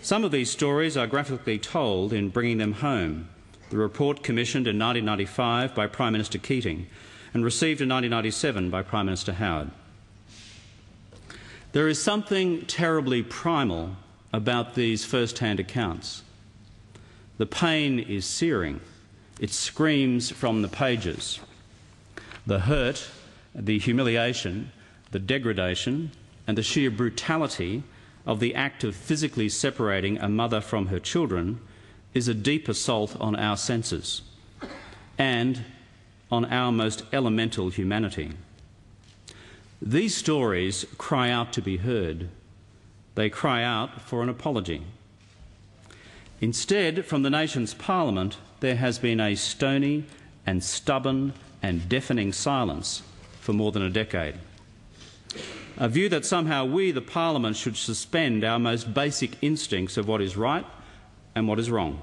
Some of these stories are graphically told in Bringing Them Home, the report commissioned in 1995 by Prime Minister Keating and received in 1997 by Prime Minister Howard. There is something terribly primal about these first-hand accounts. The pain is searing. It screams from the pages. The hurt, the humiliation, the degradation, and the sheer brutality of the act of physically separating a mother from her children is a deep assault on our senses and on our most elemental humanity. These stories cry out to be heard. They cry out for an apology. Instead, from the nation's parliament, there has been a stony and stubborn and deafening silence for more than a decade. A view that somehow we, the parliament, should suspend our most basic instincts of what is right and what is wrong.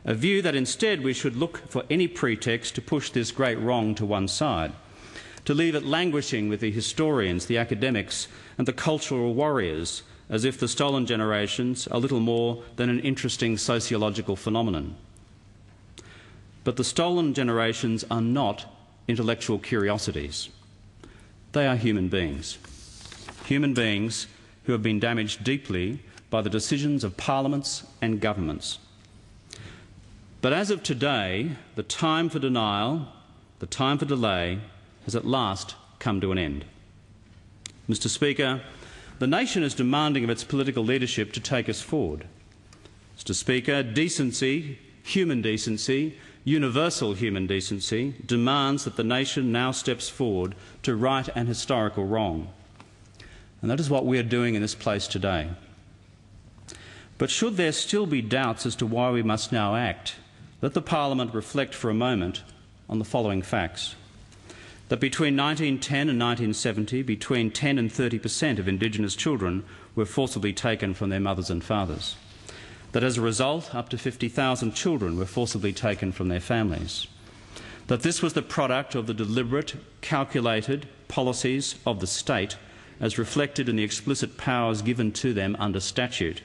A view that instead we should look for any pretext to push this great wrong to one side, to leave it languishing with the historians, the academics and the cultural warriors, as if the stolen generations are little more than an interesting sociological phenomenon. But the stolen generations are not intellectual curiosities. They are human beings who have been damaged deeply by the decisions of parliaments and governments. But as of today, the time for denial, the time for delay, has at last come to an end. Mr. Speaker, the nation is demanding of its political leadership to take us forward. Mr. Speaker, decency, universal human decency, demands that the nation now steps forward to right an historical wrong. And that is what we are doing in this place today. But should there still be doubts as to why we must now act, let the Parliament reflect for a moment on the following facts. That between 1910 and 1970, between 10 and 30% of Indigenous children were forcibly taken from their mothers and fathers. That as a result, up to 50,000 children were forcibly taken from their families. That this was the product of the deliberate, calculated policies of the state as reflected in the explicit powers given to them under statute.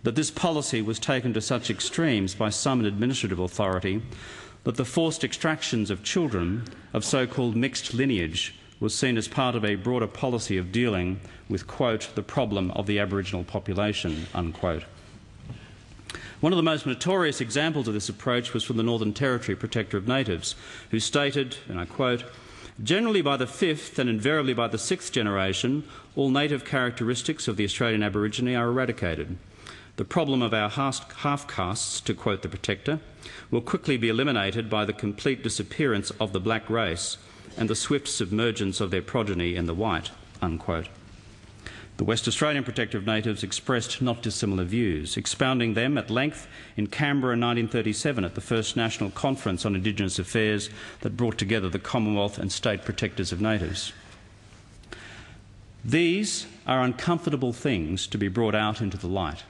That this policy was taken to such extremes by some in administrative authority that the forced extractions of children of so-called mixed lineage was seen as part of a broader policy of dealing with, quote, the problem of the Aboriginal population, unquote. One of the most notorious examples of this approach was from the Northern Territory Protector of Natives, who stated, and I quote, "Generally by the fifth and invariably by the sixth generation, all native characteristics of the Australian Aborigine are eradicated. The problem of our half-castes, to quote the Protector, will quickly be eliminated by the complete disappearance of the black race and the swift submergence of their progeny in the white," unquote. The West Australian Protector of Natives expressed not dissimilar views, expounding them at length in Canberra in 1937 at the first National Conference on Indigenous Affairs that brought together the Commonwealth and State Protectors of Natives. These are uncomfortable things to be brought out into the light.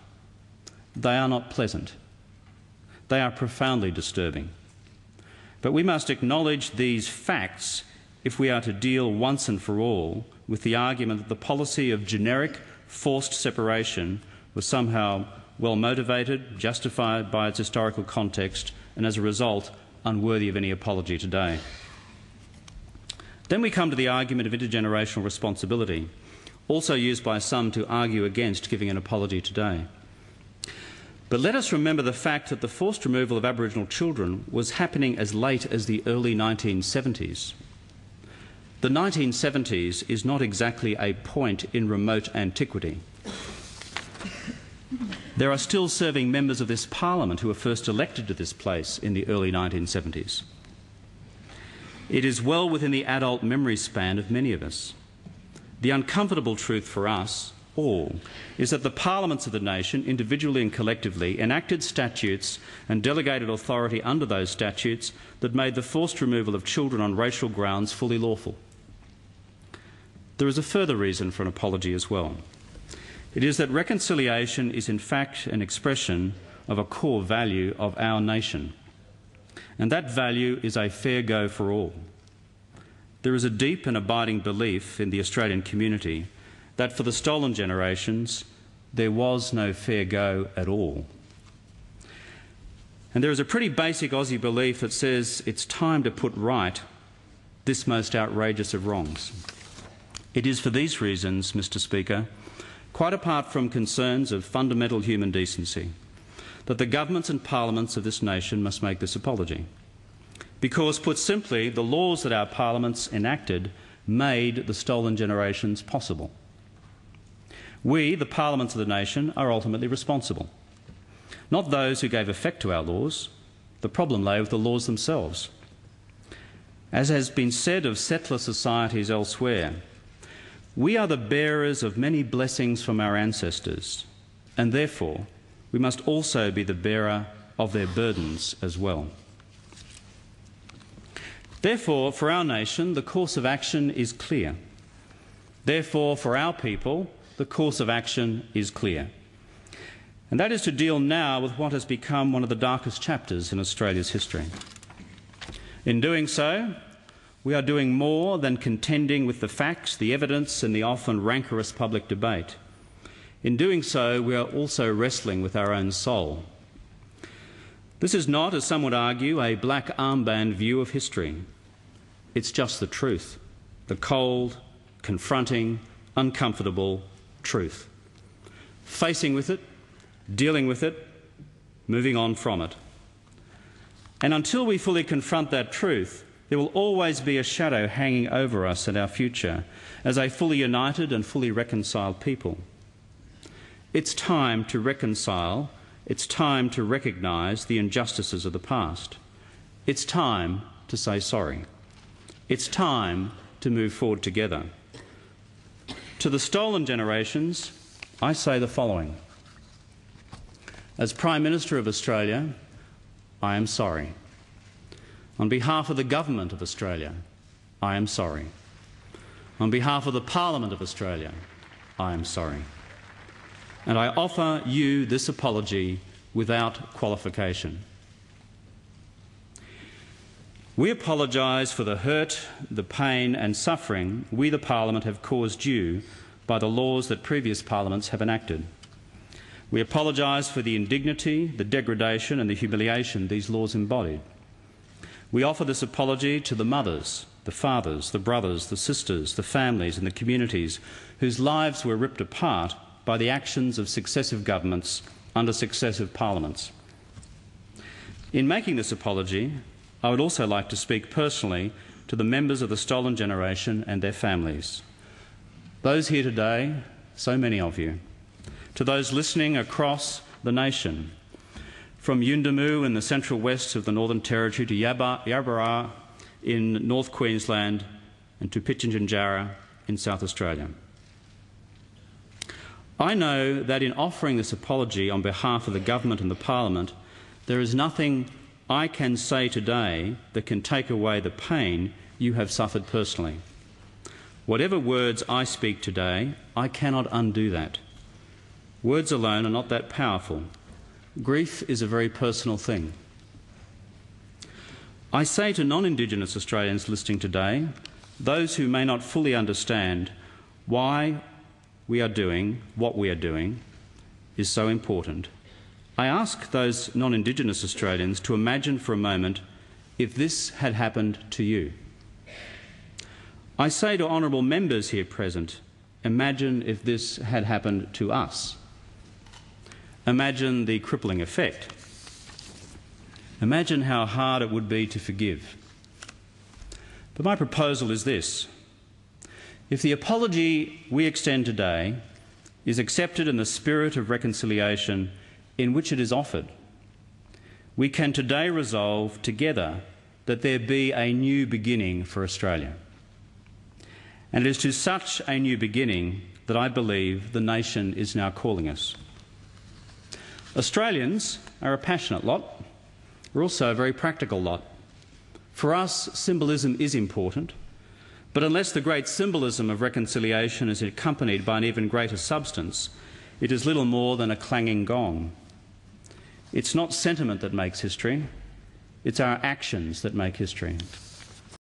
They are not pleasant. They are profoundly disturbing. But we must acknowledge these facts if we are to deal once and for all with the argument that the policy of generic forced separation was somehow well motivated, justified by its historical context, and as a result unworthy of any apology today. Then we come to the argument of intergenerational responsibility, also used by some to argue against giving an apology today. But let us remember the fact that the forced removal of Aboriginal children was happening as late as the early 1970s. The 1970s is not exactly a point in remote antiquity. There are still serving members of this Parliament who were first elected to this place in the early 1970s. It is well within the adult memory span of many of us. The uncomfortable truth for us all is that the parliaments of the nation, individually and collectively, enacted statutes and delegated authority under those statutes that made the forced removal of children on racial grounds fully lawful. There is a further reason for an apology as well. It is that reconciliation is in fact an expression of a core value of our nation, and that value is a fair go for all. There is a deep and abiding belief in the Australian community that for the stolen generations, there was no fair go at all. And there is a pretty basic Aussie belief that says it's time to put right this most outrageous of wrongs. It is for these reasons, Mr. Speaker, quite apart from concerns of fundamental human decency, that the governments and parliaments of this nation must make this apology. Because, put simply, the laws that our parliaments enacted made the stolen generations possible. We, the parliaments of the nation, are ultimately responsible. Not those who gave effect to our laws. The problem lay with the laws themselves. As has been said of settler societies elsewhere, we are the bearers of many blessings from our ancestors, and therefore we must also be the bearer of their burdens as well. Therefore, for our nation, the course of action is clear. Therefore, for our people, the course of action is clear. And that is to deal now with what has become one of the darkest chapters in Australia's history. In doing so, we are doing more than contending with the facts, the evidence and the often rancorous public debate. In doing so, we are also wrestling with our own soul. This is not, as some would argue, a black armband view of history. It's just the truth, the cold, confronting, uncomfortable truth. Facing with it, dealing with it, moving on from it. And until we fully confront that truth, there will always be a shadow hanging over us and our future as a fully united and fully reconciled people. It's time to reconcile. It's time to recognise the injustices of the past. It's time to say sorry. It's time to move forward together. To the stolen generations, I say the following. As Prime Minister of Australia, I am sorry. On behalf of the Government of Australia, I am sorry. On behalf of the Parliament of Australia, I am sorry. And I offer you this apology without qualification. We apologise for the hurt, the pain and suffering we, the Parliament, have caused you by the laws that previous parliaments have enacted. We apologise for the indignity, the degradation and the humiliation these laws embodied. We offer this apology to the mothers, the fathers, the brothers, the sisters, the families and the communities whose lives were ripped apart by the actions of successive governments under successive parliaments. In making this apology, I would also like to speak personally to the members of the stolen generation and their families. Those here today, so many of you. To those listening across the nation, from Yuendamu in the central west of the Northern Territory to Yabara in North Queensland and to Pitjantjatjara in South Australia. I know that in offering this apology on behalf of the Government and the Parliament, there is nothing I can say today that can take away the pain you have suffered personally. Whatever words I speak today, I cannot undo that. Words alone are not that powerful. Grief is a very personal thing. I say to non-Indigenous Australians listening today, those who may not fully understand why we are doing what we are doing is so important. I ask those non-Indigenous Australians to imagine for a moment if this had happened to you. I say to honourable members here present, imagine if this had happened to us. Imagine the crippling effect. Imagine how hard it would be to forgive. But my proposal is this. If the apology we extend today is accepted in the spirit of reconciliation in which it is offered, we can today resolve together that there be a new beginning for Australia. And it is to such a new beginning that I believe the nation is now calling us. Australians are a passionate lot. We're also a very practical lot. For us, symbolism is important, but unless the great symbolism of reconciliation is accompanied by an even greater substance, it is little more than a clanging gong. It's not sentiment that makes history, it's our actions that make history.